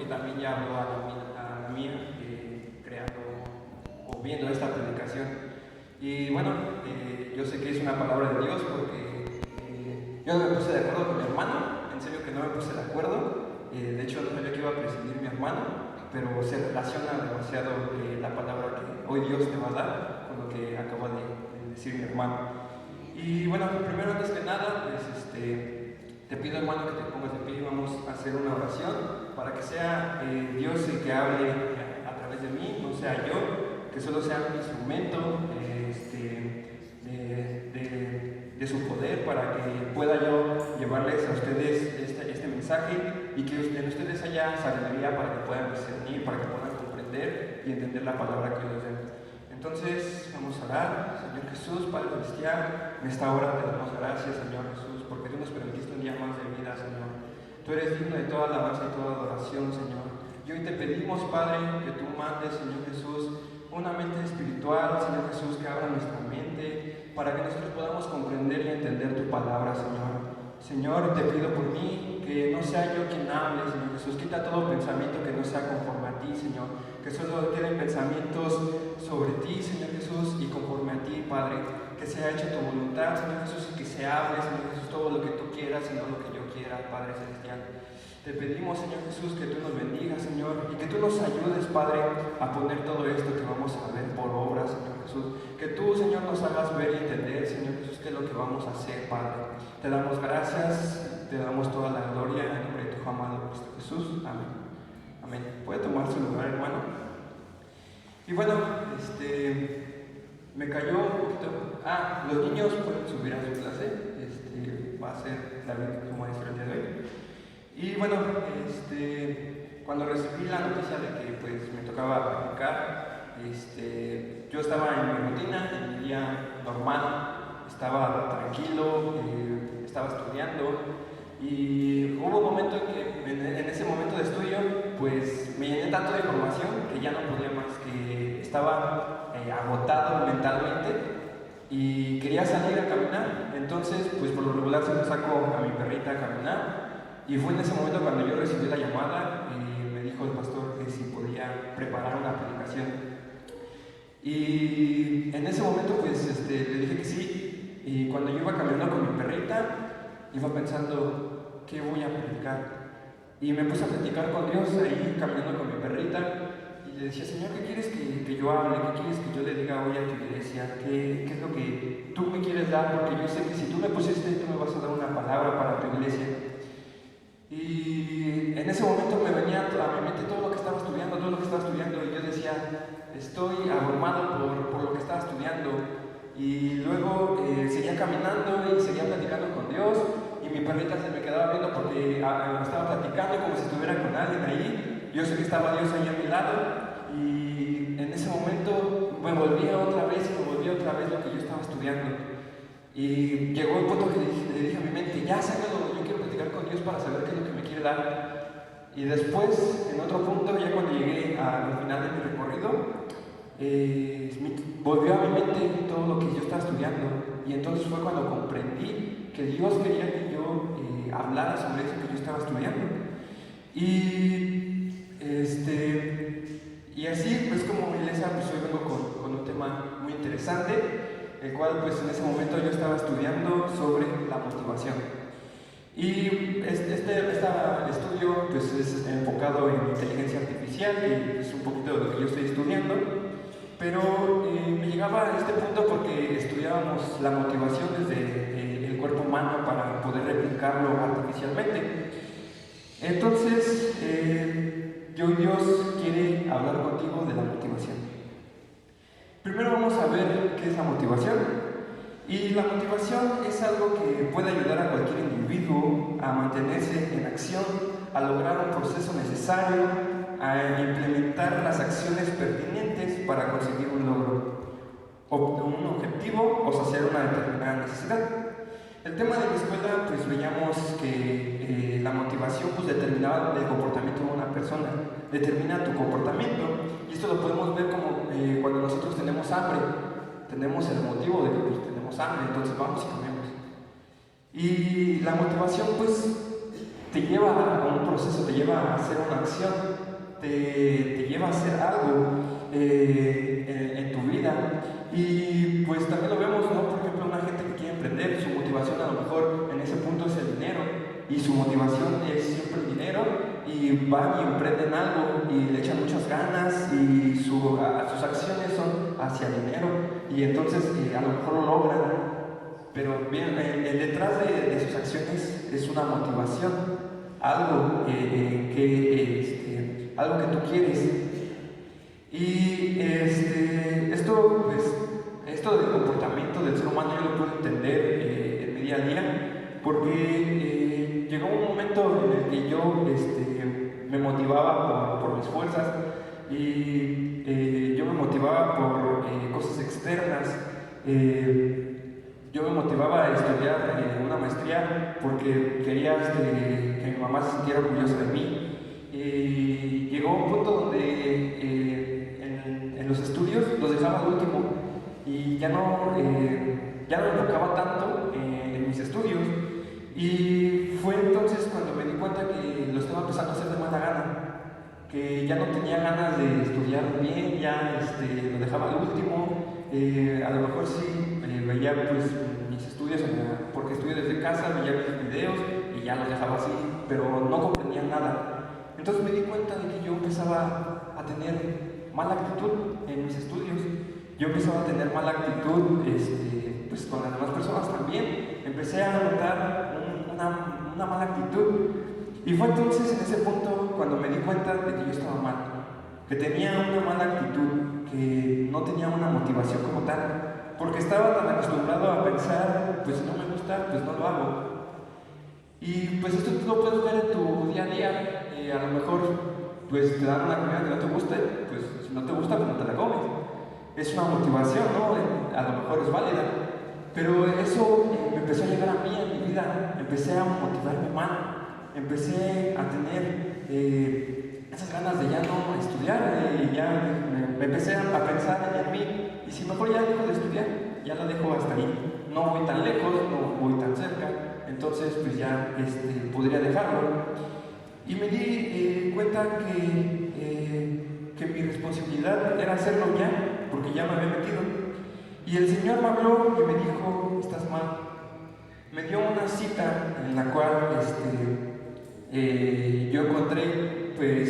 porque también ya habló a la mía, creando o viendo esta predicación. Y bueno, yo sé que es una palabra de Dios porque yo no me puse de acuerdo con mi hermano, en serio que no me puse de acuerdo. De hecho, no sabía que iba a presidir mi hermano, pero se relaciona demasiado la palabra que hoy Dios te va a dar con lo que acaba de decir mi hermano. Y bueno, primero, antes que nada, pues te pido, hermano, que te pongas de pie y vamos a hacer una oración para que sea Dios el que hable a través de mí, no sea yo, que solo sea un instrumento de su poder para que pueda yo llevarles a ustedes este mensaje y que en ustedes haya sabiduría para que puedan discernir, para que puedan comprender y entender la palabra que Dios den. Entonces vamos a orar. Señor Jesús, Padre Celestial, en esta hora te damos gracias, Señor Jesús, porque tú nos permitiste un día más de vida, Señor. Tú eres digno de toda alabanza y toda adoración, Señor. Y hoy te pedimos, Padre, que tú mandes, Señor Jesús, una mente espiritual, Señor Jesús, que abra nuestra mente para que nosotros podamos comprender y entender tu palabra, Señor. Señor, te pido por mí que no sea yo quien hable, Señor Jesús. Quita todo pensamiento que no sea conforme a ti, Señor. Que solo queden pensamientos sobre ti, Señor Jesús, y conforme a ti, Padre. Que sea hecha tu voluntad, Señor Jesús, y que se hable, Señor Jesús, todo lo que tú quieras y no lo que yo quiera, Padre Celestial. Te pedimos, Señor Jesús, que tú nos bendigas, Señor, y que tú nos ayudes, Padre, a poner todo esto que vamos a ver por obra, Señor Jesús. Que tú, Señor, nos hagas ver y entender, Señor Jesús, qué es lo que vamos a hacer, Padre. Te damos gracias, te damos toda la gloria en nombre de tu amado Cristo Jesús. Amén. Amén. ¿Puede tomar su lugar, hermano? Y bueno, me cayó un poquito. Los niños pueden subir a su clase. Va a ser David su maestro el día de hoy. Y bueno, cuando recibí la noticia de que pues me tocaba predicar, yo estaba en mi rutina, en mi día normal, estaba tranquilo, estaba estudiando, y hubo un momento en que en ese momento de estudio pues me llené tanto de información que ya no podía más, que estaba agotado mentalmente y quería salir a caminar. Entonces pues por lo regular siempre saco a mi perrita a caminar. Y fue en ese momento cuando yo recibí la llamada y me dijo el pastor que si podía preparar una predicación. Y en ese momento pues le dije que sí. Y cuando yo iba caminando con mi perrita, iba pensando, ¿qué voy a predicar? Y me puse a platicar con Dios ahí caminando con mi perrita. Y le decía, Señor, ¿qué quieres que yo hable? ¿Qué quieres que yo le diga hoy a tu iglesia? ¿Qué es lo que tú me quieres dar? Porque yo sé que si tú me pusiste, tú me vas a dar una palabra para tu iglesia. Y en ese momento me venía a mi mente todo lo que estaba estudiando, y yo decía, estoy abrumado por lo que estaba estudiando. Y luego seguía caminando y seguía platicando con Dios, y mi perrita se me quedaba viendo porque estaba platicando como si estuviera con alguien ahí. Yo sé que estaba Dios ahí a mi lado, y en ese momento me volvía otra vez lo que yo estaba estudiando. Y llegó el punto que le dije a mi mente, ya sácalo, yo quiero platicar con Dios para saber qué es lo que me quiere dar. Y después, en otro punto, ya cuando llegué al final de mi recorrido, volvió a mi mente todo lo que yo estaba estudiando. Y entonces fue cuando comprendí que Dios quería que yo hablara sobre eso que yo estaba estudiando. Y así, pues como iglesia, pues hoy vengo con un tema muy interesante, el cual pues en ese momento yo estaba estudiando sobre la motivación. Y este estudio pues es enfocado en inteligencia artificial, y es un poquito de lo que yo estoy estudiando, pero me llegaba a este punto porque estudiábamos la motivación desde el cuerpo humano para poder replicarlo artificialmente. Entonces, Dios quiere hablar contigo de la motivación. Primero vamos a ver qué es la motivación. Y la motivación es algo que puede ayudar a cualquier individuo a mantenerse en acción, a lograr un proceso necesario, a implementar las acciones pertinentes para conseguir un logro, un objetivo o saciar una determinada necesidad. El tema de la escuela, pues veíamos que la motivación pues determinaba el comportamiento de una persona, determina tu comportamiento, y esto lo podemos ver como cuando nosotros tenemos hambre, tenemos el motivo de que pues, tenemos hambre, entonces vamos y comemos. Y la motivación pues te lleva a un proceso, te lleva a hacer una acción, te lleva a hacer algo en tu vida. Y pues también lo vemos, ¿no? Por ejemplo, una gente que quiere emprender, su motivación a lo mejor en ese punto es el dinero, y su motivación es siempre el dinero, y van y emprenden algo y le echan muchas ganas, y sus acciones son hacia el dinero, y entonces a lo mejor lo logran. Pero bien, el detrás de sus acciones es una motivación, algo algo que tú quieres. Y esto del comportamiento del ser humano yo lo puedo entender en mi día a día, porque llegó un momento en el que yo me motivaba por mis fuerzas, y yo me motivaba por cosas externas. Yo me motivaba a estudiar una maestría porque quería que mi mamá se sintiera orgullosa de mí. Y llegó un punto donde en los estudios los dejaba al último, y ya no me enfocaba tanto en mis estudios. Y fue entonces cuando me di cuenta que lo estaba empezando a hacer de mala gana, que ya no tenía ganas de estudiar bien, ya lo dejaba al último. A lo mejor sí veía pues mis estudios, porque estudio desde casa, veía mis videos y ya los dejaba así, pero no comprendía nada. Entonces me di cuenta de que yo empezaba a tener mala actitud en mis estudios. Yo empezaba a tener mala actitud pues con las demás personas también. Empecé a notar una mala actitud. Y fue entonces en ese punto cuando me di cuenta de que yo estaba mal, que tenía una mala actitud, que no tenía una motivación como tal, porque estaba tan acostumbrado a pensar, pues si no me gusta, pues no lo hago. Y pues esto tú lo puedes ver en tu día a día. A lo mejor pues te dan una comida que no te guste, pues si no te gusta, pues no te la comes. Es una motivación, ¿no? A lo mejor es válida. Pero eso me empezó a llegar a mí en mi vida. Empecé a motivarme mal. Empecé a tener esas ganas de ya no estudiar, y ya me empecé a pensar en mí, y si mejor ya dejo de estudiar, ya la dejo hasta ahí, no voy tan lejos, no voy tan cerca, entonces pues ya podría dejarlo. Y me di cuenta que mi responsabilidad era hacerlo ya, porque ya me había metido. Y el Señor me habló y me dijo: estás mal. Me dio una cita en la cual yo encontré pues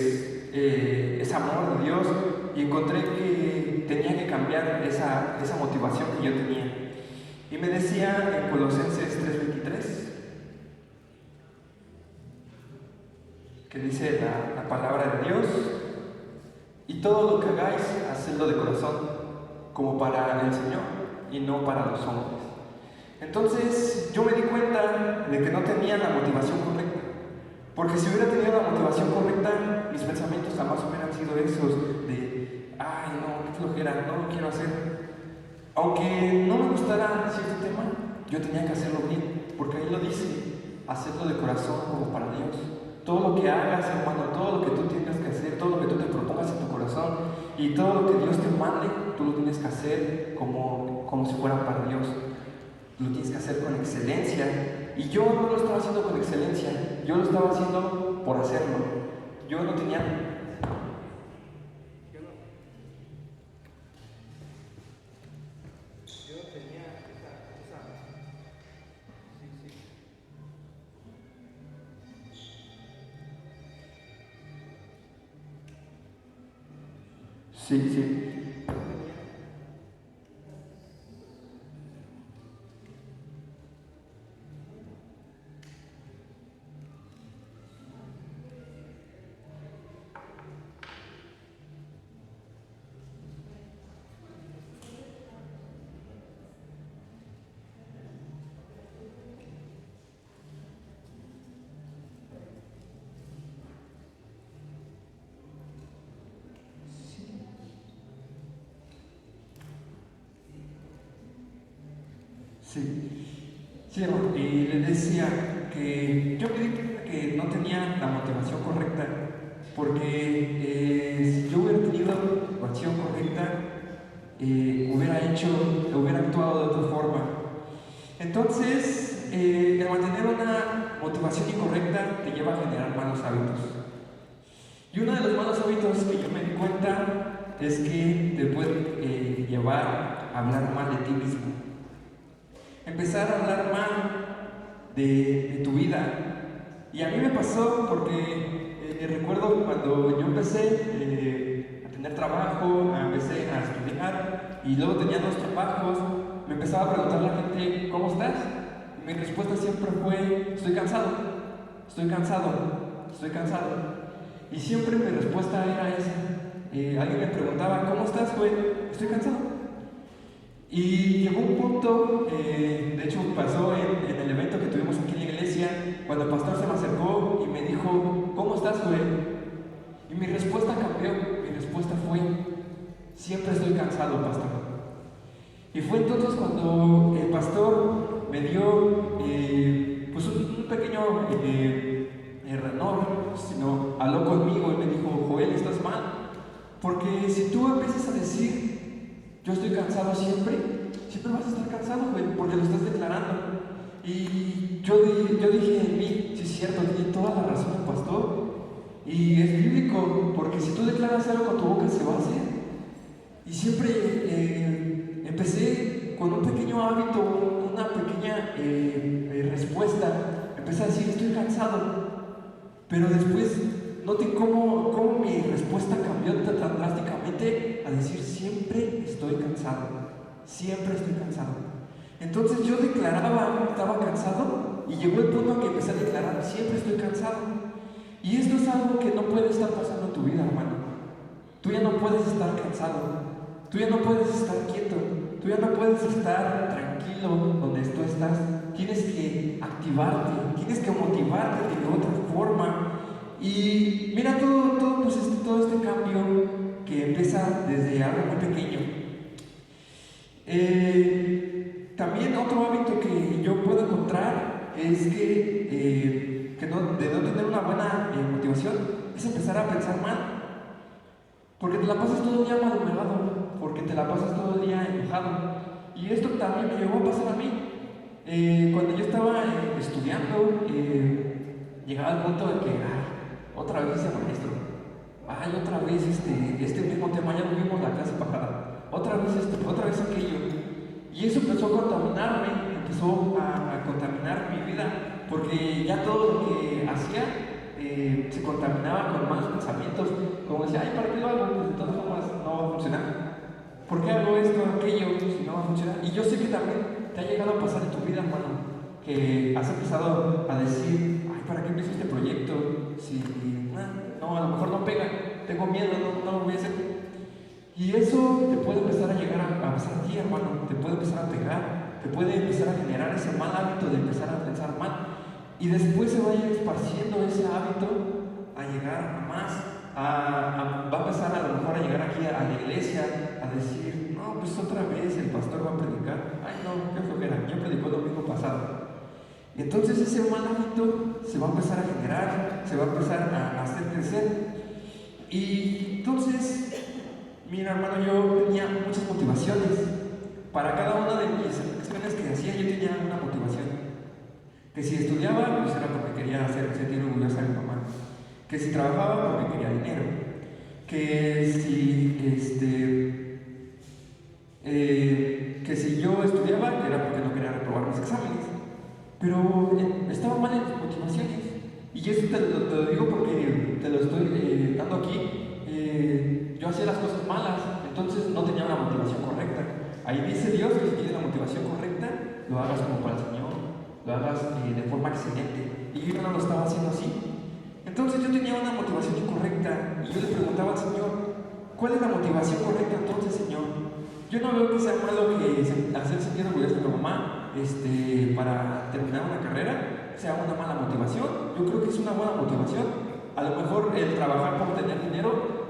ese amor de Dios, y encontré que tenía que cambiar esa motivación que yo tenía. Y me decía en Colosenses 3:23, que dice la palabra de Dios: y todo lo que hagáis, hacedlo de corazón, como para el Señor y no para los hombres. Entonces yo me di cuenta de que no tenía la motivación correcta, porque si hubiera tenido la motivación correcta, mis pensamientos jamás hubieran sido esos de: ay no, qué flojera, no lo quiero hacer. Aunque no me gustara cierto tema, yo tenía que hacerlo bien, porque ahí lo dice: hacerlo de corazón como para Dios. Todo lo que hagas, hermano, todo lo que tú tengas que hacer, todo lo que tú te propongas en tu corazón, y todo lo que Dios te mande, tú lo tienes que hacer como si fuera para Dios. Lo tienes que hacer con excelencia. Y yo no lo estaba haciendo con excelencia, yo lo estaba haciendo por hacerlo. Yo no tenía... Sí, sí. Sí, hermano, y le decía que yo me di cuenta que no tenía la motivación correcta, porque si yo hubiera tenido la motivación correcta, hubiera actuado de otra forma. Entonces, el mantener una motivación incorrecta te lleva a generar malos hábitos. Y uno de los malos hábitos que yo me di cuenta es que te puede llevar a hablar mal de ti mismo. Empezar a hablar mal de tu vida. Y a mí me pasó porque recuerdo cuando yo empecé a tener trabajo, empecé a estudiar y luego tenía 2 trabajos, me empezaba a preguntar la gente, ¿cómo estás? Y mi respuesta siempre fue, estoy cansado, estoy cansado, estoy cansado. Y siempre mi respuesta era esa. Alguien me preguntaba, ¿cómo estás, güey? Estoy cansado. Y llegó un punto, de hecho pasó en el evento que tuvimos aquí en la iglesia, cuando el pastor se me acercó y me dijo, ¿cómo estás, güey? Y mi respuesta cambió, mi respuesta fue, siempre estoy cansado, pastor. Y fue entonces cuando el pastor me dio pues un pequeño renor, sino habló conmigo y me dijo, Joel, estás mal, porque si tú empiezas a decir, yo estoy cansado siempre vas a estar cansado, güey, porque lo estás declarando. Y yo dije en mí, sí es cierto, tiene toda la razón el pastor. Y es bíblico, porque si tú declaras algo con tu boca se va a hacer. Y siempre empecé con un pequeño hábito, una pequeña respuesta. Empecé a decir, estoy cansado. Pero después noté cómo mi respuesta cambió tan drásticamente a decir, siempre estoy cansado. Siempre estoy cansado. Entonces yo declaraba, estaba cansado, y llegó el punto en que empecé a declarar, siempre estoy cansado. Y esto es algo que no puede estar pasando en tu vida, hermano. Tú ya no puedes estar cansado, tú ya no puedes estar quieto, tú ya no puedes estar tranquilo donde tú estás. Tienes que activarte, tienes que motivarte de otra forma. Y mira todo este cambio que empieza desde algo muy pequeño. También otro hábito que yo puedo encontrar es que de no tener una buena motivación es empezar a pensar mal, porque te la pasas todo el día malhumorado, porque te la pasas todo el día enojado. Y esto también me llegó a pasar a mí. Cuando yo estaba estudiando, llegaba al punto de que otra vez ese maestro, otra vez este mismo tema, ya no vimos la clase pasada, otra vez esto, otra vez aquello. Y eso empezó a contaminarme, empezó a contaminar mi vida, porque ya todo lo que hacía se contaminaba con malos pensamientos, como decía, ¿para qué lo hago? Pues de todas formas no va a funcionar. ¿Por qué hago esto, aquello, si no va a funcionar? Y yo sé que también te ha llegado a pasar en tu vida, hermano, que has empezado a decir, ¿para qué empiezo este proyecto? Si no, a lo mejor no pega, tengo miedo, no lo voy a hacer. Y eso te puede empezar a llegar a pasar a ti, hermano, te puede empezar a pegar, te puede empezar a generar ese mal hábito de empezar a pensar mal. Y después se va a ir esparciendo ese hábito a llegar más, va a empezar a lo mejor a llegar aquí a la iglesia, a decir, no, pues otra vez el pastor va a predicar. Ay, no, qué flojera, yo predicó el domingo pasado. Y entonces ese mal hábito se va a empezar a generar, se va a empezar a hacer crecer. Y entonces, mira, hermano, yo tenía muchas motivaciones. Para cada una de mis acciones que hacía, yo tenía una motivación. Que si estudiaba, pues era porque quería sentir orgullosa a mi mamá. Que si trabajaba, porque quería dinero. Que si yo estudiaba, que era porque no quería reprobar mis exámenes. Pero estaba mal en mis motivaciones. Y eso te lo digo porque te lo estoy dando aquí. Yo hacía las cosas malas, entonces no tenía una motivación correcta. Ahí dice Dios que si tienes la motivación correcta, lo hagas como para el Señor, lo hagas de forma excelente. Y yo no lo estaba haciendo así. Entonces yo tenía una motivación incorrecta y yo le preguntaba al Señor, ¿cuál es la motivación correcta entonces, Señor? Yo no veo que sea malo que hacer sentir orgullosa a mi mamá para terminar una carrera sea una mala motivación. Yo creo que es una buena motivación. A lo mejor el trabajar por tener dinero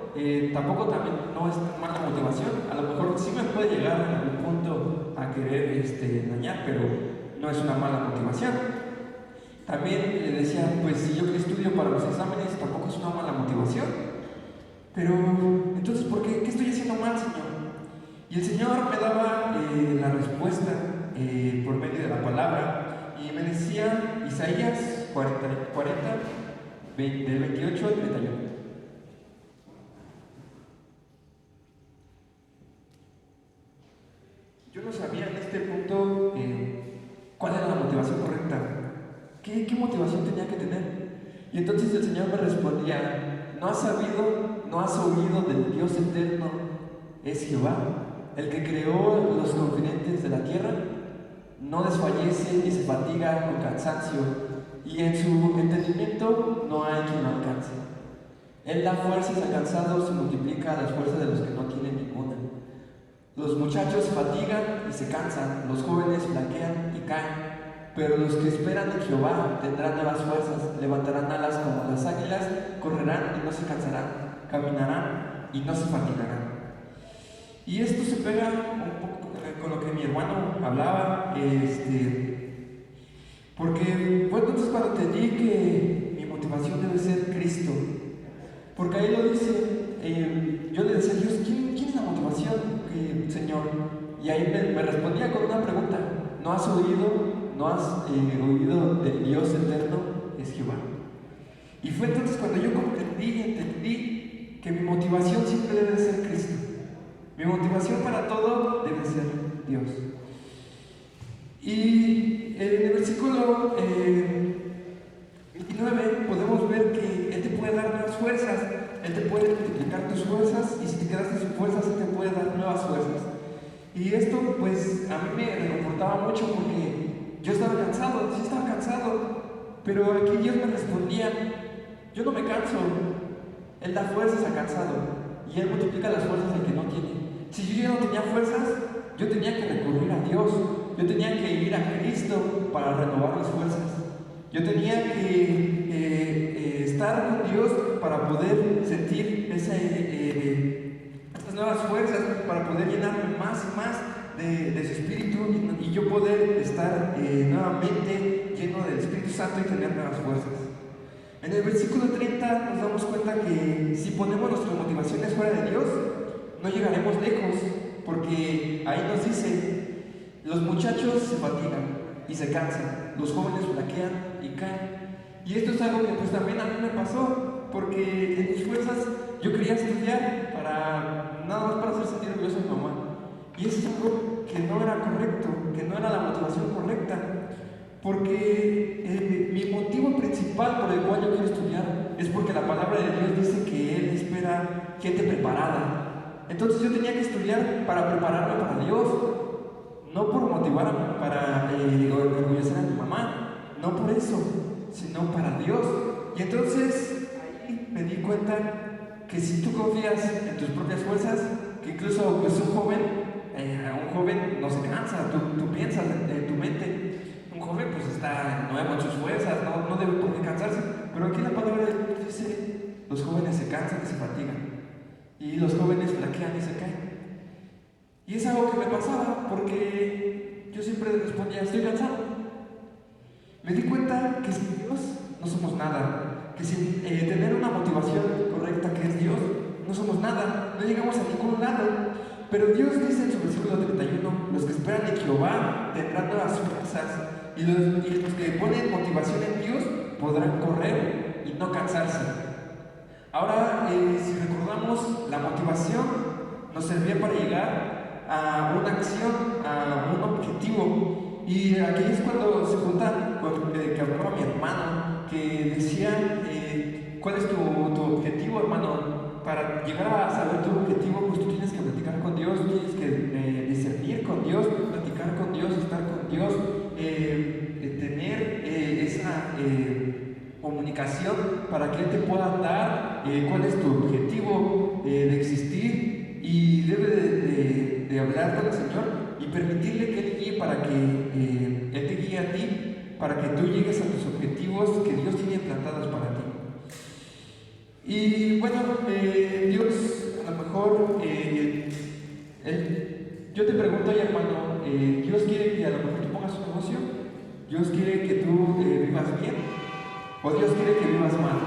tampoco también no es mala motivación. A lo mejor sí me puede llegar en algún punto a querer dañar, pero no es una mala motivación. También le decía, pues si yo estudio para los exámenes tampoco es una mala motivación. Pero entonces, ¿qué estoy haciendo mal, Señor? Y el Señor me daba la respuesta por medio de la palabra y me decía Isaías del 28 al 31. Yo no sabía en este punto cuál era la motivación correcta, qué motivación tenía que tener. Y entonces el Señor me respondía: ¿no has sabido, no has oído del Dios eterno? Es Jehová, el que creó los confines de la tierra. No desfallece ni se fatiga con cansancio, y en su entendimiento no hay quien lo alcance. Él da fuerzas al cansado, se multiplica las fuerzas de los que no tienen ninguna. Los muchachos se fatigan y se cansan, los jóvenes flaquean y caen, pero los que esperan en Jehová tendrán nuevas fuerzas, levantarán alas como las águilas, correrán y no se cansarán, caminarán y no se fatigarán. Y esto se pega un poco con lo que mi hermano hablaba, porque fue entonces cuando entendí que mi motivación debe ser Cristo. Porque ahí lo dice, yo le decía a Dios: ¿quién es la motivación, Señor? Y ahí me respondía con una pregunta: ¿no has oído del Dios eterno? Es Jehová. Y fue entonces cuando yo entendí que mi motivación siempre debe ser Cristo. Mi motivación para todo debe ser Dios. Y en el versículo 29 podemos ver que Él te puede dar nuevas fuerzas, Él te puede multiplicar tus fuerzas, y si te quedaste sin fuerzas, Él te puede dar nuevas fuerzas. Y esto pues a mí me reconfortaba mucho, porque yo estaba cansado, sí estaba cansado, pero aquí Dios me respondía: yo no me canso, Él da fuerzas al cansado y Él multiplica las fuerzas al que no tiene. Si yo ya no tenía fuerzas, yo tenía que recurrir a Dios, yo tenía que ir a Cristo para renovar mis fuerzas. Yo tenía que estar con Dios para poder sentir estas nuevas fuerzas, para poder llenarme más y más de su Espíritu, y yo poder estar nuevamente lleno del Espíritu Santo y tener nuevas fuerzas. En el versículo 30 nos damos cuenta que si ponemos nuestras motivaciones fuera de Dios, no llegaremos lejos, porque ahí nos dice: los muchachos se fatigan y se cansan, los jóvenes flaquean y caen. Y esto es algo que pues también a mí me pasó, porque en mis fuerzas yo quería estudiar nada más para hacer sentir orgulloso a mi mamá, y eso es algo que no era correcto, que no era la motivación correcta, porque mi motivo principal por el cual yo quiero estudiar es porque la palabra de Dios dice que Él espera gente preparada. Entonces yo tenía que estudiar para prepararme para Dios, no por motivarme para orgullecer a mi mamá, no por eso, sino para Dios. Y entonces ahí me di cuenta que si tú confías en tus propias fuerzas, que incluso pues un joven no se cansa, tú piensas en tu mente, un joven pues está nuevo en sus fuerzas, no debe por qué cansarse, pero aquí la palabra de Dios dice: los jóvenes se cansan y se fatigan, y los jóvenes flaquean y se caen. Y es algo que me pasaba, porque yo siempre respondía: estoy cansado. Me di cuenta que sin Dios no somos nada, que sin tener una motivación correcta que es Dios, no somos nada, no llegamos a ningún lado. Pero Dios dice en su versículo 31: los que esperan en Jehová tendrán nuevas fuerzas, y los que ponen motivación en Dios podrán correr y no cansarse. Ahora, si recordamos, la motivación nos servía para llegar a una acción, a un objetivo. Y aquí es cuando se junta que hablaba mi hermano, que decía: ¿cuál es tu objetivo, hermano? Para llegar a saber tu objetivo, pues tú tienes que platicar con Dios, tienes que discernir con Dios, platicar con Dios, estar con Dios, tener esa comunicación para que Él te pueda dar cuál es tu objetivo de existir, y debe de hablar con el Señor y permitirle que Él guíe para que Él te guíe a ti, para que tú llegues a tus objetivos que Dios tiene plantados para ti. Y bueno, Dios a lo mejor, yo te pregunto, hermano, Dios quiere que a lo mejor tú pongas un negocio, Dios quiere que tú vivas bien, o Dios quiere que vivas mal.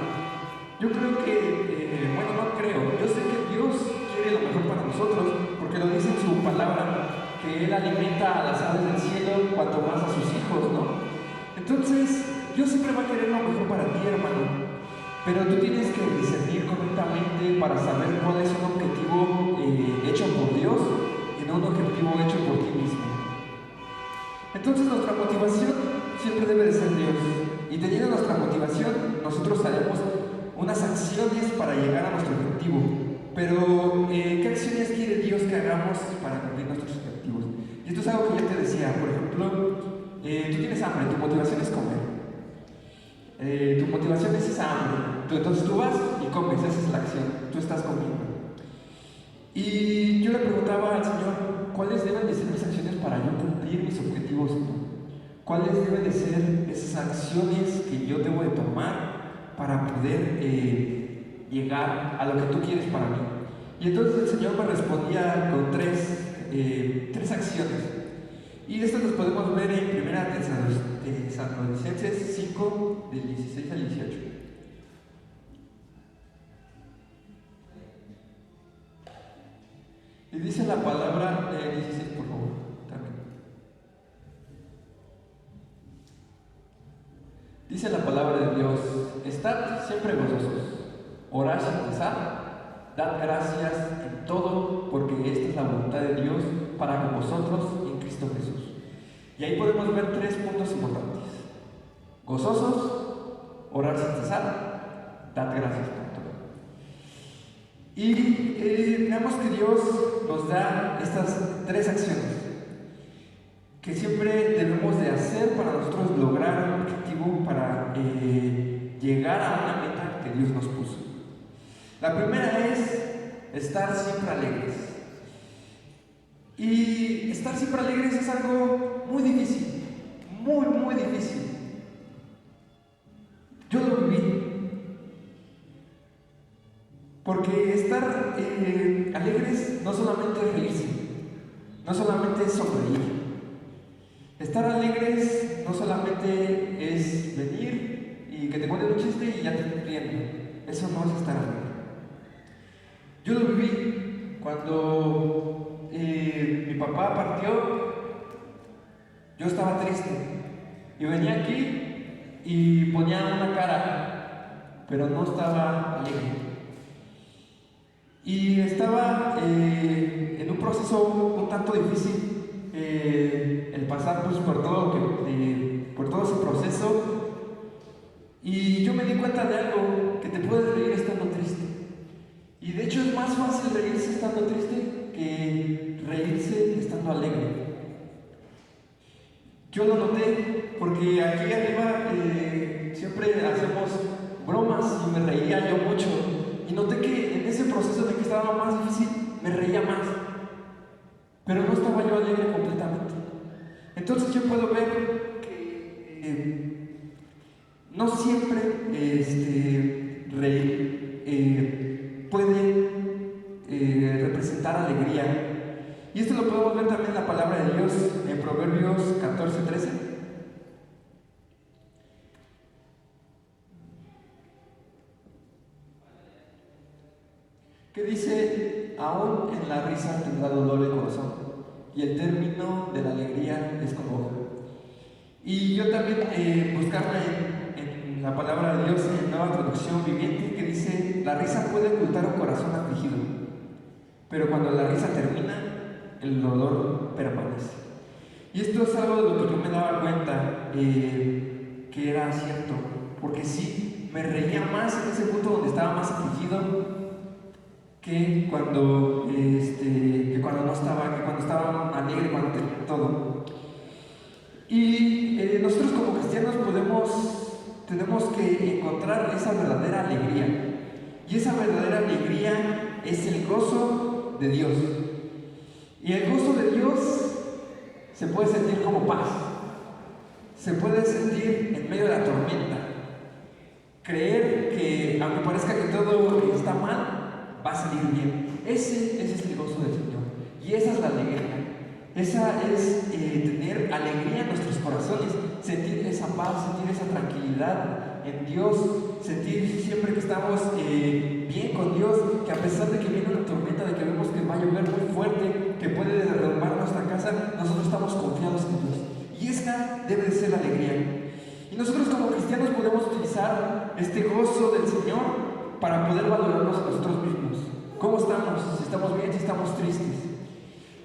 Yo creo que, bueno, no creo, yo sé que Dios quiere lo mejor para nosotros, porque lo dice en su palabra, que Él alimenta a las aves del cielo cuanto más a sus hijos, ¿no? Entonces, Dios siempre va a querer lo mejor para ti, hermano. Pero tú tienes que discernir correctamente para saber cuál es un objetivo hecho por Dios y no un objetivo hecho por ti mismo. Entonces nuestra motivación siempre debe de ser Dios. Y teniendo nuestra motivación, nosotros haremos unas acciones para llegar a nuestro objetivo. Pero, ¿qué acciones quiere Dios que hagamos para cumplir nuestros objetivos? Y esto es algo que ya te decía. Por ejemplo, tú tienes hambre, tu motivación es comer. Tu motivación es esa hambre. Entonces tú vas y comes, esa es la acción, tú estás comiendo. Y yo le preguntaba al Señor, ¿cuáles deben de ser mis acciones para yo cumplir mis objetivos? ¿Cuáles deben de ser esas acciones que yo debo de tomar para poder llegar a lo que tú quieres para mí? Y entonces el Señor me respondía con tres acciones. Y esto lo podemos ver en 1 Tesalonicenses 5, del 16 al 18. Y dice la palabra, 16 por favor, también. Dice la palabra de Dios: estad siempre gozosos, orad sin cesar, dad gracias en todo, porque esta es la voluntad de Dios para con vosotros en Cristo Jesús. Y ahí podemos ver 3 puntos importantes: gozosos, orar sin cesar, dad gracias por todo. Y veamos que Dios nos da estas 3 acciones que siempre debemos de hacer para nosotros lograr un objetivo, para llegar a una meta que Dios nos puso. La primera es estar siempre alegres. Y estar siempre alegres es algo muy difícil, muy difícil. Yo lo viví. Porque estar alegres no solamente es reírse, no solamente es sonreír. Estar alegres no solamente es venir y que te cuenten un chiste y ya te estás riendo. Eso no es estar alegre. Yo lo viví cuando mi papá partió. Yo estaba triste y venía aquí y ponía una cara, pero no estaba alegre. Y estaba en un proceso un tanto difícil, el pasar pues, por todo ese proceso. Y yo me di cuenta de algo, que te puedes reír estando triste. Y de hecho es más fácil reírse estando triste que reírse estando alegre. Yo lo noté porque aquí arriba siempre hacemos bromas y me reía yo mucho. Y noté que en ese proceso de que estaba más difícil, me reía más. Pero no estaba yo alegre completamente. Entonces yo puedo ver que no siempre reír puede representar alegría. Y esto lo podemos ver también en la palabra de Dios en Proverbios 14:13. Que dice: aún en la risa tendrá dolor el corazón, y el término de la alegría es congoja. Y yo también buscaba en la palabra de Dios, en Nueva Traducción Viviente, que dice: la risa puede ocultar un corazón afligido, pero cuando la risa termina, el dolor permanece. Y esto es algo de lo que yo me daba cuenta que era cierto, porque sí, me reía más en ese punto donde estaba más afligido que cuando no estaba, que cuando estaba alegre, cuando tenía todo. Y nosotros como cristianos tenemos que encontrar esa verdadera alegría. Y esa verdadera alegría es el gozo de Dios. Y el gozo de Dios se puede sentir como paz. Se puede sentir en medio de la tormenta. Creer que aunque parezca que todo está mal, va a salir bien. Ese es el gozo del Señor. Y esa es la alegría. Esa es tener alegría en nuestros corazones, sentir esa paz, sentir esa tranquilidad en Dios, sentir siempre que estamos bien con Dios, que a pesar de que viene una tormenta, de que vemos que va a llover muy fuerte, que puede derrumbar nuestra casa, nosotros estamos confiados en Dios. Y esa debe de ser la alegría. Y nosotros como cristianos podemos utilizar este gozo del Señor para poder valorarnos a nosotros mismos. ¿Cómo estamos? Si estamos bien, si estamos tristes.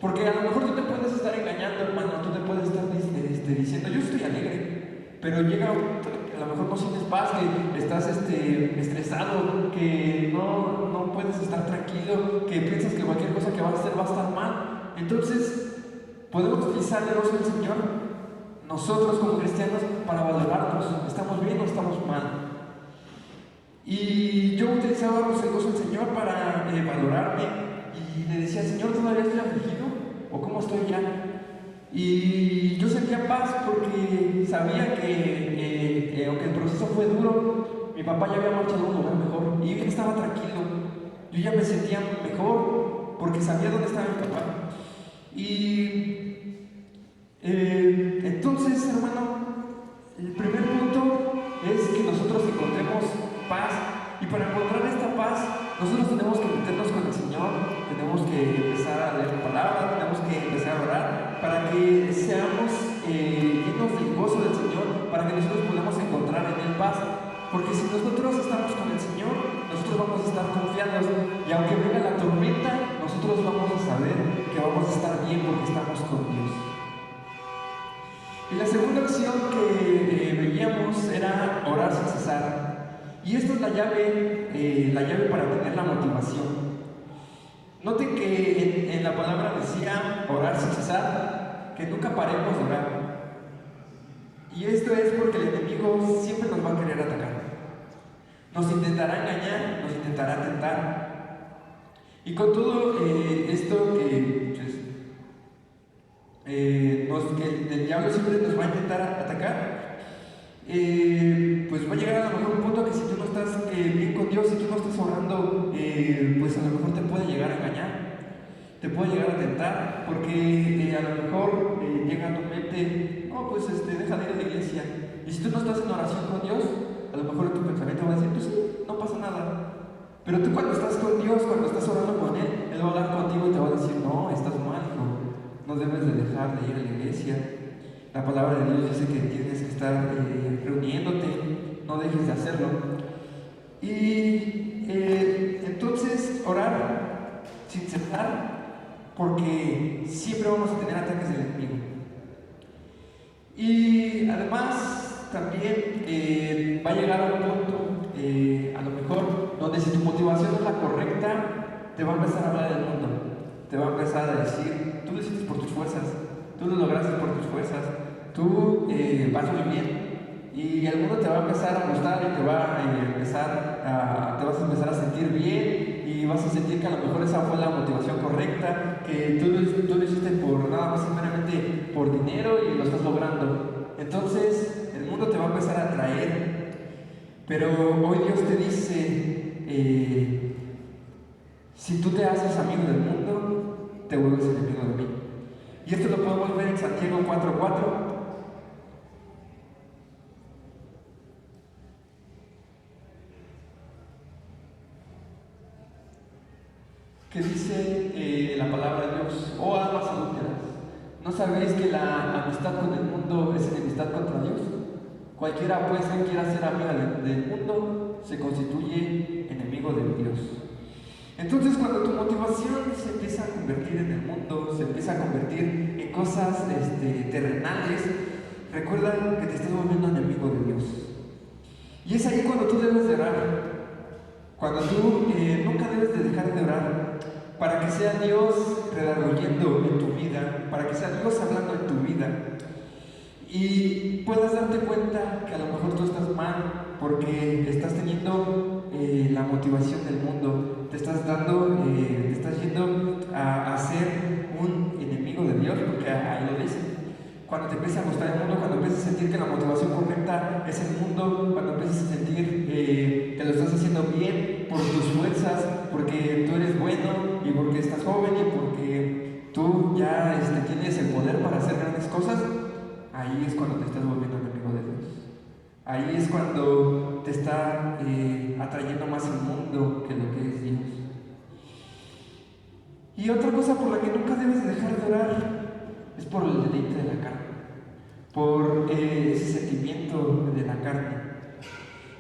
Porque a lo mejor tú te puedes estar engañando, hermano, tú te puedes estar diciendo, yo estoy alegre, pero llega un momento en que a lo mejor no sientes paz, que estás estresado, que no puedes estar tranquilo, que piensas que cualquier cosa que vas a hacer va a estar mal. Entonces, podemos utilizar el gozo del Señor, nosotros como cristianos, para valorarnos, ¿estamos bien o estamos mal? Y yo utilizaba el gozo del Señor para valorarme, y le decía, Señor, ¿todavía estoy afligido? ¿O cómo estoy ya? Y yo sentía paz porque sabía que aunque el proceso fue duro, mi papá ya había marchado a un lugar mejor y yo estaba tranquilo. Yo ya me sentía mejor porque sabía dónde estaba mi papá. Y entonces, hermano, el primer punto es que nosotros encontremos paz. Y para encontrar esta paz, nosotros tenemos que meternos con el Señor, tenemos que empezar a leer la palabra, tenemos que empezar a orar, para que seamos llenos del gozo del Señor, para que nosotros podamos encontrar en Él paz. Porque si nosotros estamos con el Señor, nosotros vamos a estar confiados, y aunque venga la tormenta, nosotros vamos a saber que vamos a estar bien porque estamos con Dios. Y la segunda opción que veíamos era orar sin cesar. Y esta es la llave para tener la motivación. Noten que en la palabra decía orar sin cesar, que nunca paremos de orar. Y esto es porque el enemigo siempre nos va a querer atacar. Nos intentará engañar, nos intentará tentar. Y con todo esto que el diablo siempre nos va a intentar atacar, pues va a llegar a lo mejor un punto que si tú no estás bien con Dios, si tú no estás orando, pues a lo mejor te puede llegar a engañar, te puede llegar a tentar, porque a lo mejor llega a tu mente, no, pues deja de ir a la iglesia. Y si tú no estás en oración con Dios, a lo mejor tu pensamiento va a decir, pues sí, no pasa nada. Pero tú cuando estás con Dios, cuando estás orando con Él, Él va a hablar contigo y te va a decir, no, estás mal, hijo, no debes de dejar de ir a la iglesia. La palabra de Dios dice que tienes que estar reuniéndote, no dejes de hacerlo. Y entonces orar sin cesar, porque siempre vamos a tener ataques del enemigo. Y además también va a llegar a un punto, a lo mejor, donde si tu motivación es la correcta, te va a empezar a hablar del mundo, te va a empezar a decir, tú lo hiciste por tus fuerzas, tú lo lograste por tus fuerzas, tú vas muy bien, y el mundo te va a empezar a gustar y te vas a empezar a sentir bien, y vas a sentir que a lo mejor esa fue la motivación correcta, que tú lo hiciste por nada más simplemente por dinero y lo estás logrando. Entonces el mundo te va a empezar a atraer, pero hoy Dios te dice, si tú te haces amigo del mundo, te vuelves enemigo de mí. Y esto lo podemos ver en Santiago 4:4. Que dice la palabra de Dios, oh almas adúlteras, ¿no sabéis que la amistad con el mundo es enemistad contra Dios? Cualquiera pues que quiera ser amiga del mundo se constituye enemigo de Dios. Entonces cuando tu motivación se empieza a convertir en el mundo, se empieza a convertir en cosas terrenales, recuerda que te estás volviendo enemigo de Dios. Y es ahí cuando tú debes de orar, cuando tú nunca debes de dejar de orar, para que sea Dios redarguyendo en tu vida, para que sea Dios hablando en tu vida, y puedas darte cuenta que a lo mejor tú estás mal porque estás teniendo la motivación del mundo, te estás yendo a ser un enemigo de Dios, porque ahí lo dice. Cuando te empieza a gustar el mundo, cuando empiezas a sentir que la motivación correcta es el mundo, cuando empiezas a sentir que lo estás haciendo bien por tus fuerzas, porque tú eres bueno y porque estás joven y porque tú ya tienes el poder para hacer grandes cosas, ahí es cuando te estás volviendo enemigo de Dios. Ahí es cuando te está atrayendo más el mundo que lo que es Dios. Y otra cosa por la que nunca debes dejar de orar es por el deleite de la carne. por ese sentimiento de la carne,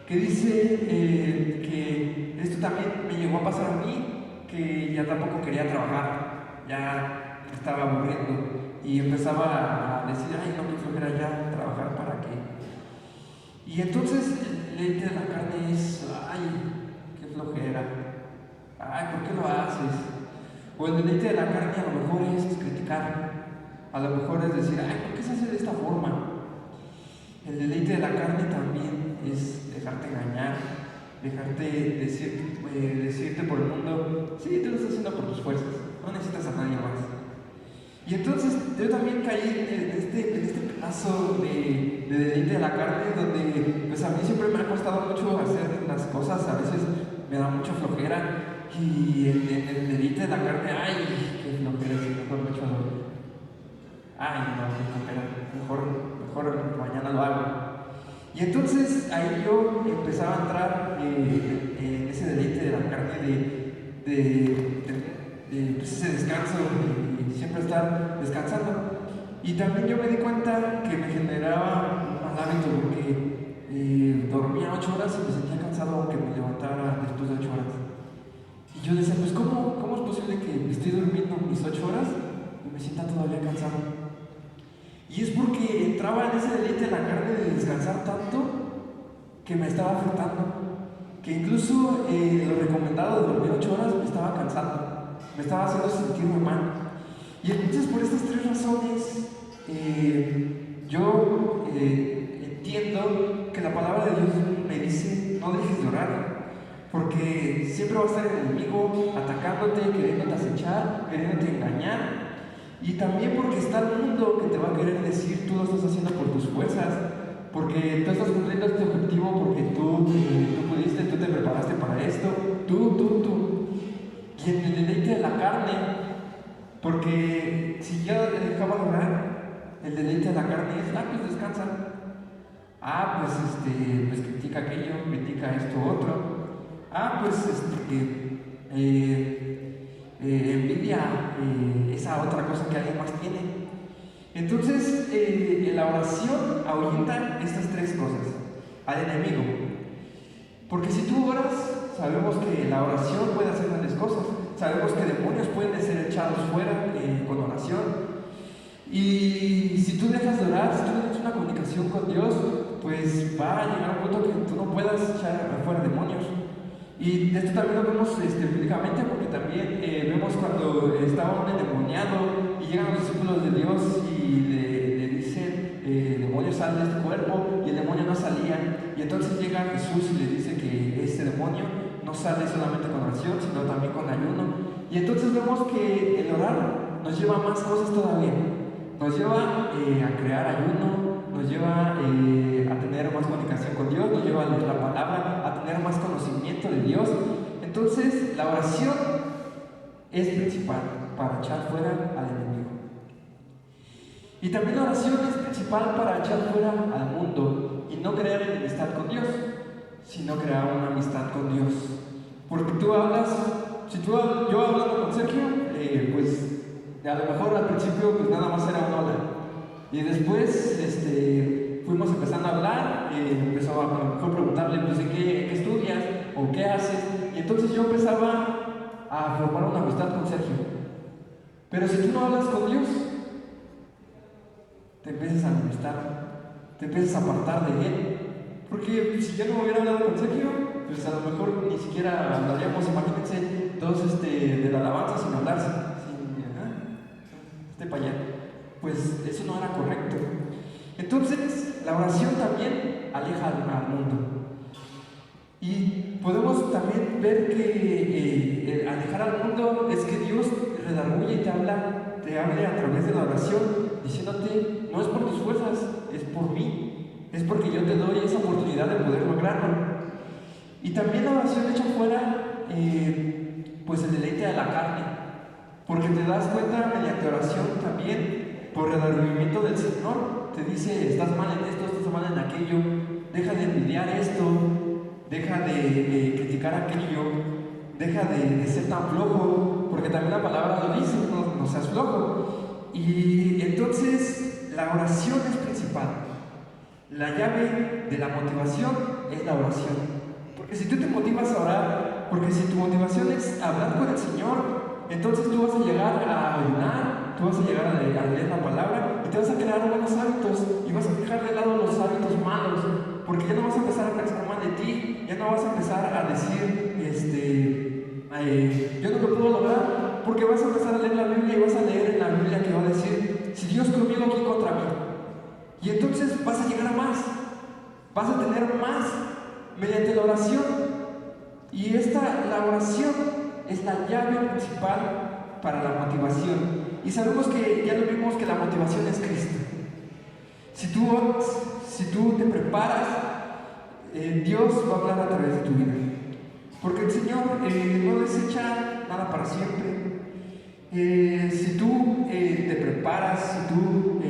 que dice que esto también me llegó a pasar a mí, que ya tampoco quería trabajar, ya me estaba aburriendo y empezaba a decir, ay, no, qué flojera ya trabajar, ¿para qué? Y entonces el deleite de la carne es, ay, qué flojera, ay, ¿por qué lo haces? O el deleite de la carne a lo mejor es criticar, a lo mejor es decir, ay, ¿por qué se hace de esta forma? El deleite de la carne también es dejarte engañar, dejarte decirte por el mundo, sí, tú lo estás haciendo por tus fuerzas, no necesitas a nadie más. Y entonces yo también caí en este pedazo de deleite de la carne, donde pues a mí siempre me ha costado mucho hacer las cosas, a veces me da mucha flojera, y el deleite de la carne, ay, qué flojera, si mejor me echo a dormir. Ay, no, qué flojera, mejor mañana lo hago. Y entonces ahí yo empezaba a entrar en ese deleite de la carne, pues ese descanso, y siempre estar descansando. Y también yo me di cuenta que me generaba un mal hábito, porque dormía 8 horas y me sentía cansado aunque me levantara después de 8 horas. Y yo decía, pues ¿cómo es posible que estoy durmiendo mis 8 horas y me sienta todavía cansado? Y es porque entraba en ese deleite de la carne de descansar tanto que me estaba afectando, que incluso lo recomendado de dormir 8 horas me estaba cansando, me estaba haciendo sentirme mal. Y entonces por estas 3 razones yo entiendo que la palabra de Dios me dice, no dejes de orar, porque siempre va a estar el enemigo atacándote, queriéndote acechar, queriéndote engañar. Y también porque está el mundo que te va a querer decir, tú lo estás haciendo por tus fuerzas, porque tú estás cumpliendo este objetivo, porque tú pudiste, tú te preparaste para esto, tú. Y en el deleite de la carne, porque si ya dejaba de orar, el deleite de la carne es, pues descansa. Pues critica aquello, critica esto otro. Envidia esa otra cosa que alguien más tiene. Entonces, la oración ahuyenta estas 3 cosas al enemigo. Porque si tú oras, sabemos que la oración puede hacer grandes cosas. Sabemos que demonios pueden ser echados fuera con oración. Y si tú dejas de orar, si tú no tienes una comunicación con Dios, pues va a llegar un punto que tú no puedas echar afuera demonios. Y esto también lo vemos bíblicamente, porque también vemos cuando estaba un endemoniado y llegan los discípulos de Dios y le dicen, demonio, sal de este cuerpo, y el demonio no salía. Y entonces llega Jesús y le dice que este demonio no sale solamente con oración, sino también con ayuno. Y entonces vemos que el orar nos lleva a más cosas todavía. Nos lleva a crear ayuno, nos lleva a tener más comunicación con Dios, nos lleva a leer la palabra, a tener más conocimiento de Dios. Entonces, la oración es principal para echar fuera al enemigo. Y también la oración es principal para echar fuera al mundo y no crear enemistad con Dios, sino crear una amistad con Dios. Porque tú hablas, yo hablando con Sergio, pues a lo mejor al principio pues nada más era un hola. Y después fuimos empezando a hablar, empezó a lo mejor preguntarle pues qué estudias o qué haces. Y entonces yo empezaba a formar una amistad con Sergio. Pero si tú no hablas con Dios, te empiezas a enemistar, te empiezas a apartar de Él. Porque si yo no hubiera hablado con Sergio, pues a lo mejor ni siquiera hablaríamos, imagínense, dos de la alabanza sin hablarse, para allá. Pues eso no era correcto. Entonces, la oración también aleja al mundo. Y podemos también ver que alejar al mundo es que Dios redarguye y te hable a través de la oración, diciéndote, no es por tus fuerzas, es por mí, es porque yo te doy esa oportunidad de poder lograrlo. Y también la oración echa fuera pues el deleite de la carne, porque te das cuenta mediante oración también, por redargüimiento del Señor, te dice, estás mal en esto, estás mal en aquello, deja de envidiar esto, deja de criticar aquello, deja de ser tan flojo, porque también la palabra lo dice, no seas flojo. Y entonces la oración es principal. La llave de la motivación es la oración. Porque si tú te motivas a orar, porque si tu motivación es hablar con el Señor, entonces tú vas a llegar a ayunar, tú vas a llegar a leer la palabra y te vas a crear buenos hábitos y vas a dejar de lado los hábitos malos, porque ya no vas a empezar a pensar mal de ti, ya no vas a empezar a decir, yo no lo puedo lograr, porque vas a empezar a leer la Biblia y vas a leer en la Biblia que va a decir, si Dios conmigo, ¿quién contra mí? Y entonces vas a llegar a más, vas a tener más mediante la oración. Y la oración es la llave principal para la motivación. Y sabemos que ya lo vimos que la motivación es Cristo. Si tú te preparas, Dios va a hablar a través de tu vida. Porque el Señor no desecha nada para siempre. Si tú te preparas, si tú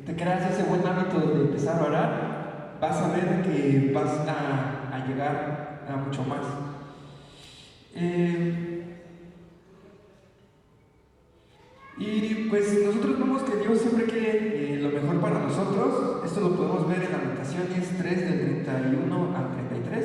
te creas ese buen hábito de empezar a orar, vas a ver que vas a llegar a mucho más. Y pues nosotros vemos que Dios siempre quiere lo mejor para nosotros. Esto lo podemos ver en Lamentaciones 3 del 31 al 33.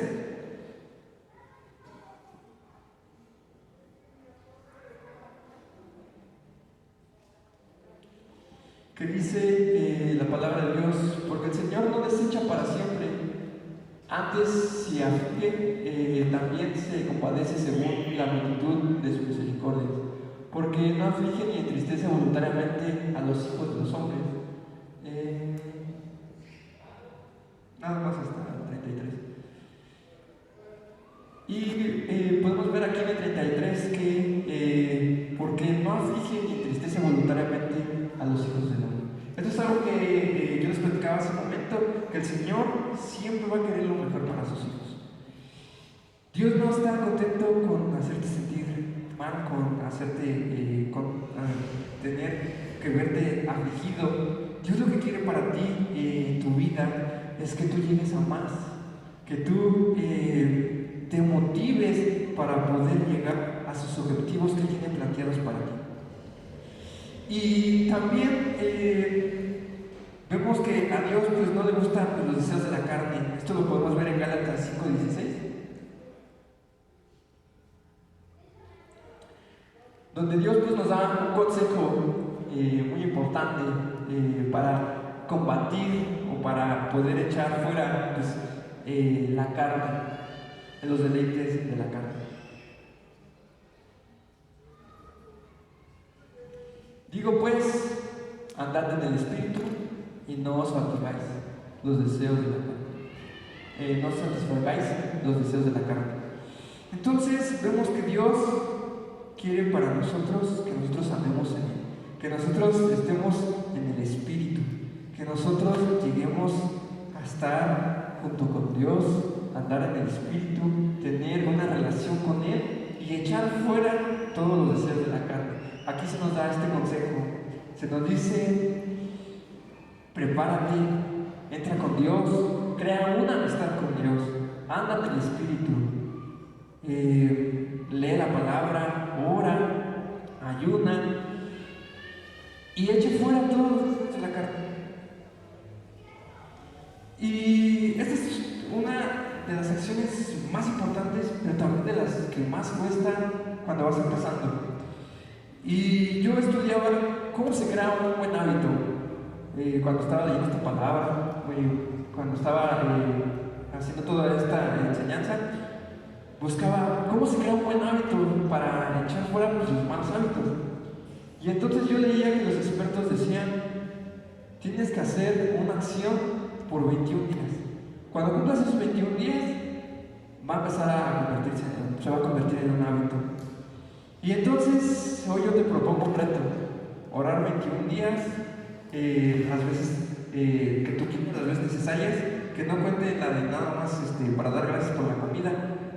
Que dice la palabra de Dios, porque el Señor no desecha para siempre, antes si aflige, también se compadece según la multitud de sus misericordias, porque no aflige ni entristece voluntariamente a los hijos de los hombres. Nada más hasta el 33. Y podemos ver aquí en el 33 que porque no aflige ni entristece voluntariamente a los hijos del hombre. Esto es algo que yo les platicaba hace un momento, que el Señor siempre va a querer lo mejor para sus hijos. Dios no está contento con hacerte sentir mal, con hacerte, tener que verte afligido. Dios lo que quiere para ti en tu vida es que tú llegues a más, que tú te motives para poder llegar a sus objetivos que Él tiene planteados para ti. Y también vemos que a Dios pues, no le gustan los deseos de la carne. Esto lo podemos ver en Gálatas 5:16, donde Dios pues, nos da un consejo muy importante para combatir o para poder echar fuera pues, la carne, los deleites de la carne. Digo pues, andad en el Espíritu y no os satisfagáis los deseos de la carne. No satisfagáis los deseos de la carne. Entonces vemos que Dios quiere para nosotros que nosotros andemos en Él, que nosotros estemos en el Espíritu, que nosotros lleguemos a estar junto con Dios, andar en el Espíritu, tener una relación con Él y echar fuera todos los deseos de la carne. Aquí se nos da este consejo, se nos dice, prepárate, entra con Dios, crea una amistad con Dios, anda en el Espíritu, lee la palabra, ora, ayuna y eche fuera todo de la carne. Y esta es una de las acciones más importantes, pero también de las que más cuestan cuando vas empezando. Y yo estudiaba cómo se crea un buen hábito cuando estaba leyendo esta palabra, cuando estaba haciendo toda esta enseñanza, buscaba cómo se crea un buen hábito para echar fuera pues, los malos hábitos. Y entonces yo leía que los expertos decían, tienes que hacer una acción por 21 días. Cuando cumplas esos 21 días, va a empezar se va a convertir en un hábito. Y entonces, hoy yo te propongo un reto, orar 21 días, las veces que tú quieras, las veces necesarias, que no cuente la de nada más para dar gracias por la comida,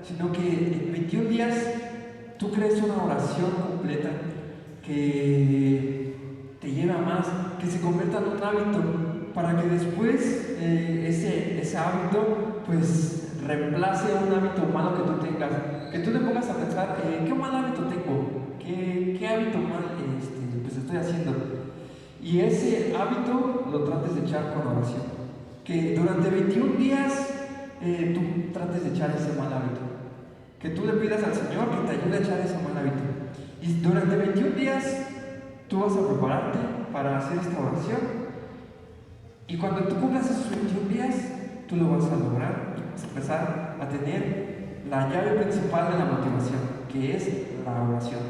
sino que en 21 días tú crees una oración completa que te lleve a más, que se convierta en un hábito, para que después ese hábito pues reemplace un hábito malo que tú tengas, que tú te pongas a pensar, ¿qué mal hábito tengo? ¿Qué hábito mal pues estoy haciendo? Y ese hábito lo trates de echar con oración. Que durante 21 días tú trates de echar ese mal hábito. Que tú le pidas al Señor que te ayude a echar ese mal hábito. Y durante 21 días tú vas a prepararte para hacer esta oración. Y cuando tú cumplas esos 21 días, tú lo vas a lograr y vas a empezar a tener la llave principal de la motivación, que es la oración.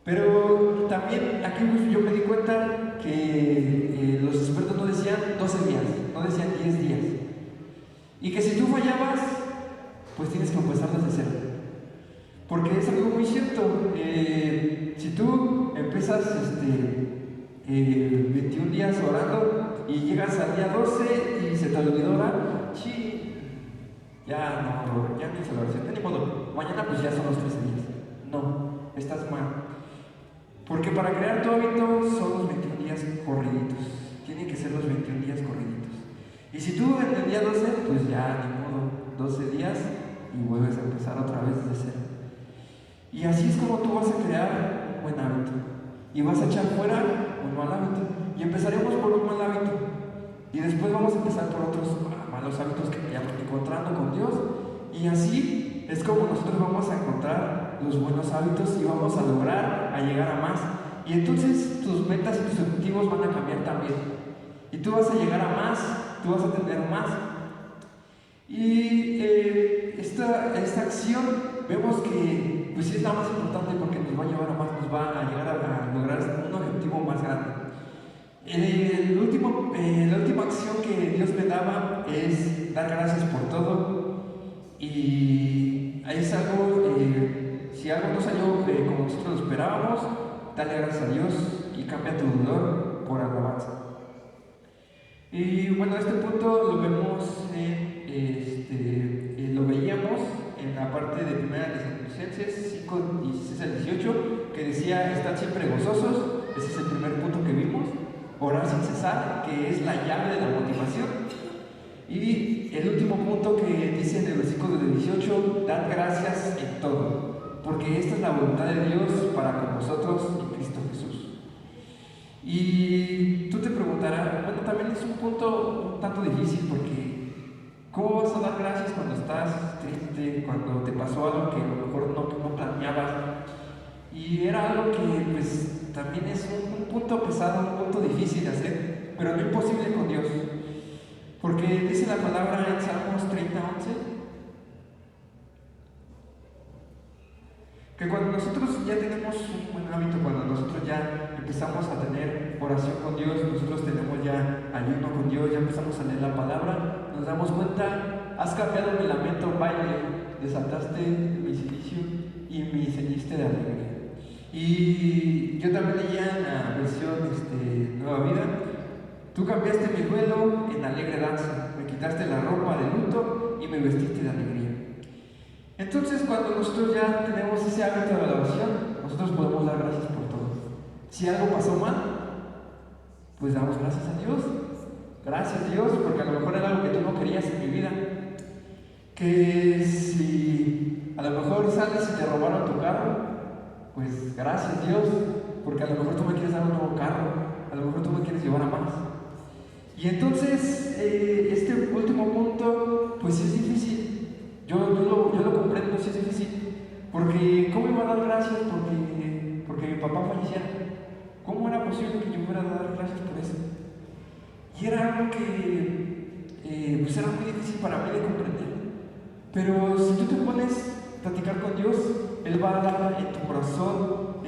Pero también aquí yo me di cuenta que los expertos no decían 12 días, no decían 10 días. Y que si tú fallabas, pues tienes que empezar desde cero. Porque es algo muy cierto. Si tú empiezas 21 días orando y llegas al día 12 y se te olvidó orar, ya no hice la oración, ni modo, mañana pues ya son los 13 días. No, estás mal. Porque para crear tu hábito son los 21 días corriditos. Tienen que ser los 21 días corriditos. Y si tú en el día 12, pues ya ni modo, 12 días y vuelves a empezar otra vez desde cero. Y así es como tú vas a crear un buen hábito. Y vas a echar fuera un mal hábito. Y empezaremos por un mal hábito. Y después vamos a empezar por otros malos hábitos que vayamos encontrando con Dios. Y así es como nosotros vamos a encontrar los buenos hábitos y vamos a lograr a llegar a más. Y entonces tus metas y tus objetivos van a cambiar también. Y tú vas a llegar a más, tú vas a tener más. Y esta acción vemos que pues sí es la más importante porque nos va a llevar a más, nos va a llegar a lograr un objetivo más grande. La última acción que Dios me daba es dar gracias por todo. Y es algo, si algo no salió como nosotros lo esperábamos, dale gracias a Dios y cambia tu dolor por alabanza. Y bueno, este punto lo vemos lo veíamos en la parte de 1 Tesalonicenses 5, 16 al 18, que decía, estad siempre gozosos. Ese es el primer punto que vimos. Orar sin cesar, que es la llave de la motivación. Y el último punto que dice en el versículo del 18, dad gracias en todo, porque esta es la voluntad de Dios para con vosotros en Cristo Jesús. Y tú te preguntarás, bueno, también es un punto un tanto difícil, porque ¿cómo vas a dar gracias cuando estás triste, cuando te pasó algo que a lo mejor no planeabas? Y era algo que pues también es un punto pesado, un punto difícil de hacer, pero no imposible con Dios. Porque dice la palabra en Salmos 30:11 que cuando nosotros ya tenemos un buen hábito, cuando nosotros ya empezamos a tener oración con Dios, nosotros tenemos ya ayuno con Dios, ya empezamos a leer la palabra, nos damos cuenta, has cambiado mi lamento en baile, desataste mi cilicio y me ceñiste de alegría. Y yo también leía en la versión Nueva Vida, tú cambiaste mi duelo en alegre danza, me quitaste la ropa de luto y me vestiste de alegría. Entonces, cuando nosotros ya tenemos ese hábito de la oración, nosotros podemos dar gracias por todo. Si algo pasó mal, pues damos gracias a Dios. Gracias Dios, porque a lo mejor era algo que tú no querías en mi vida. Que si a lo mejor sales y te robaron tu carro, pues gracias Dios, porque a lo mejor tú me quieres dar un nuevo carro, a lo mejor tú me quieres llevar a más. Y entonces, este último punto, pues es difícil. Yo lo comprendo, sí es difícil. Porque, ¿cómo iba a dar gracias porque mi papá falleciera? ¿Cómo era posible que yo fuera a dar gracias por eso? Y era algo que, pues era muy difícil para mí de comprender. Pero si tú te pones a platicar con Dios, Él va a dar en tu corazón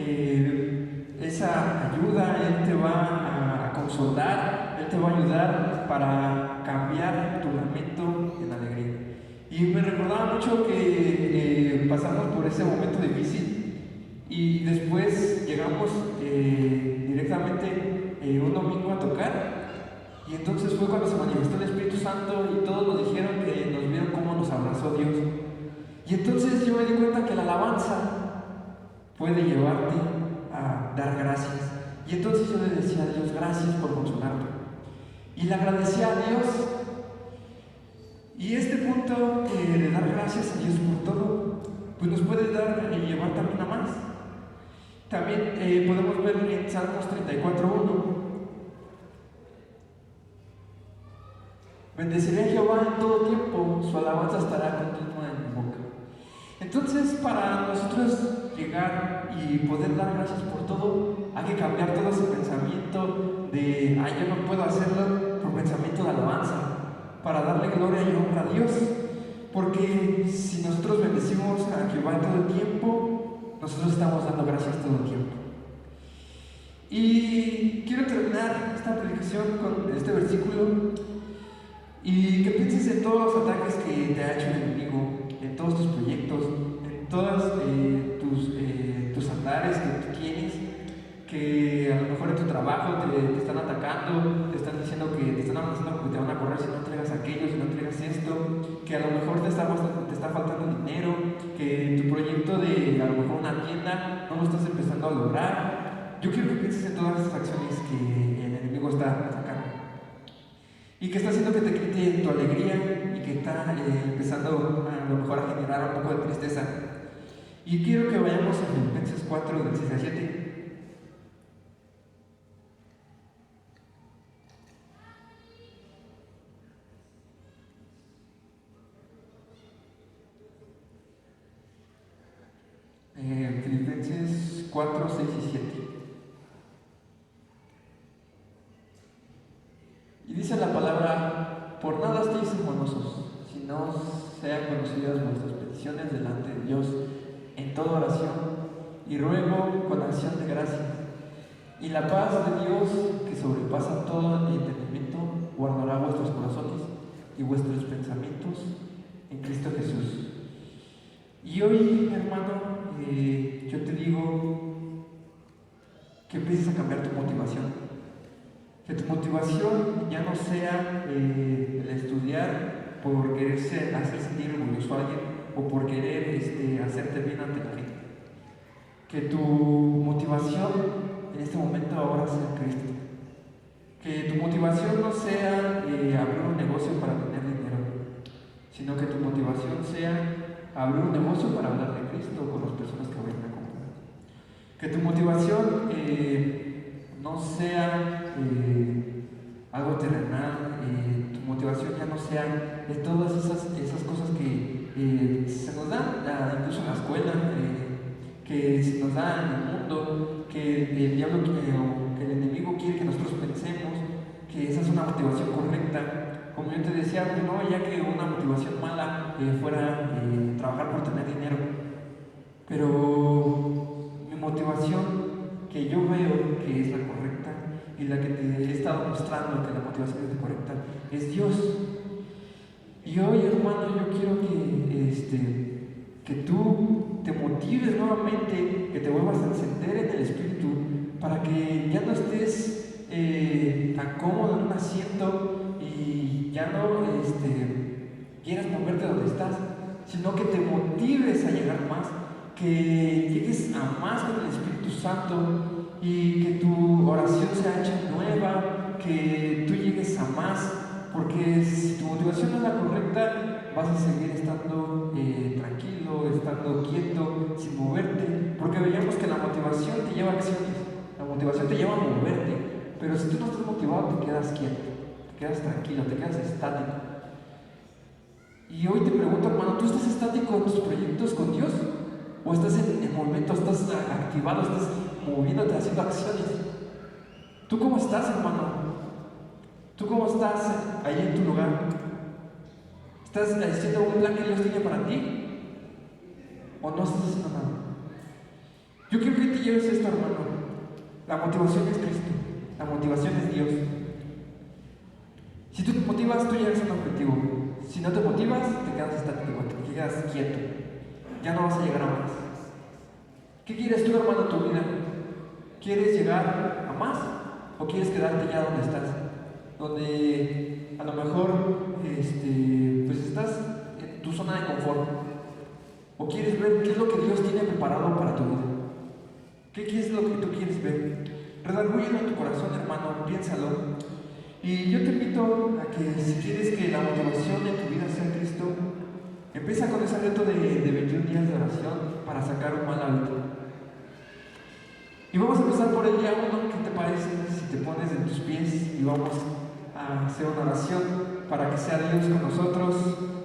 esa ayuda, Él te va a consolar, Él te va a ayudar para cambiar tu lamento en alegría. Y me recordaba mucho que pasamos por ese momento difícil y después llegamos directamente un domingo a tocar, y entonces fue cuando se manifestó el Espíritu Santo y todos nos dijeron que nos vieron cómo nos abrazó Dios. Y entonces yo me di cuenta que la alabanza puede llevarte a dar gracias. Y entonces yo le decía a Dios, gracias por consolarme. Y le agradecía a Dios. Y este punto de dar gracias a Dios por todo, pues nos puede dar y llevar también a más. También podemos ver en Salmos 34:1. Bendeciré a Jehová en todo tiempo, su alabanza estará continua en mi boca. Entonces, para nosotros llegar y poder dar gracias por todo, hay que cambiar todo ese pensamiento de, yo no puedo hacerlo, por pensamiento de alabanza, para darle gloria y honra a Dios. Porque si nosotros bendecimos a Jehová todo el tiempo, nosotros estamos dando gracias todo el tiempo. Y quiero terminar esta predicación con este versículo y que pienses en todos los ataques que te ha hecho el enemigo, en todos tus proyectos, en todos tus andares que tú tienes, que a lo mejor en tu trabajo te están atacando, te están diciendo que te están amenazando que te van a correr si no entregas aquello, si no entregas esto, que a lo mejor te está faltando dinero, que tu proyecto de a lo mejor una tienda no lo estás empezando a lograr. Yo quiero que pienses en todas esas acciones que el enemigo está atacando y que está haciendo que te quite tu alegría y que está empezando a lo mejor a generar un poco de tristeza. Y quiero que vayamos a Filipenses 4, del 6 al 7. Filipenses 4, 6 y 7. Y dice la palabra: por nada estéis afanosos, si no sean conocidas vuestras peticiones delante de Dios en toda oración y ruego con acción de gracias. Y la paz de Dios, que sobrepasa todo entendimiento, guardará vuestros corazones y vuestros pensamientos en Cristo Jesús. Y hoy, hermano, yo te digo que empieces a cambiar tu motivación. Que tu motivación ya no sea el estudiar por querer hacer sentir orgulloso a alguien o por querer hacerte bien ante la gente. Que tu motivación en este momento ahora sea Cristo. Que tu motivación no sea abrir un negocio para tener dinero, sino que tu motivación sea abrir un negocio para hablar de Cristo con las personas que vayan a comprar. Que tu motivación no sea algo terrenal, tu motivación ya no sea de todas esas cosas que se nos dan incluso en la escuela, que se nos dan en el mundo, que el diablo que el enemigo quiere que nosotros pensemos que esa es una motivación correcta. Como yo te decía, no ya que una motivación mala fuera trabajar por tener dinero, pero mi motivación que yo veo que es la correcta y la que te he estado mostrando que la motivación es la correcta es Dios. Y hoy, hermano, yo quiero que tú te motives nuevamente, que te vuelvas a encender en el Espíritu para que ya no estés tan cómodo en un asiento y ya no quieras moverte donde estás, sino que te motives a llegar más, que llegues a más con el Espíritu Santo y que tu oración sea hecha nueva, que tú llegues a más, porque si tu motivación no es la correcta, vas a seguir estando tranquilo, estando quieto, sin moverte, porque veíamos que la motivación te lleva a acciones, la motivación te lleva a moverte, pero si tú no estás motivado te quedas quieto, te quedas tranquilo, te quedas estático. Y hoy te pregunto, hermano, ¿tú estás estático en tus proyectos con Dios? ¿O estás en movimiento, estás activado, estás moviéndote, haciendo acciones? ¿Tú cómo estás, hermano? ¿Tú cómo estás ahí en tu lugar? ¿Estás haciendo un plan que Dios tiene para ti? ¿O no estás haciendo nada? Yo quiero que te lleves esto, hermano. La motivación es Cristo. La motivación es Dios. Si tú te motivas, tú llegas a un objetivo. Si no te motivas, te quedas estático, te quedas quieto. Ya no vas a llegar a más. ¿Qué quieres tú, hermano, en tu vida? ¿Quieres llegar a más? ¿O quieres quedarte ya donde estás? Donde a lo mejor pues estás en tu zona de confort. ¿O quieres ver qué es lo que Dios tiene preparado para tu vida? ¿Qué es lo que tú quieres ver? Redargúyelo en tu corazón, hermano, piénsalo. Y yo te invito a que si quieres que la motivación de tu vida sea Cristo, empieza con ese reto de 21 días de oración para sacar un mal hábito. empezar por el día 1. ¿Qué te parece si te pones en tus pies y vamos a hacer una oración para que sea Dios con nosotros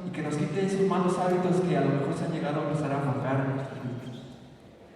y que nos quite esos malos hábitos que a lo mejor se han llegado a empezar a forjar en nuestras vidas?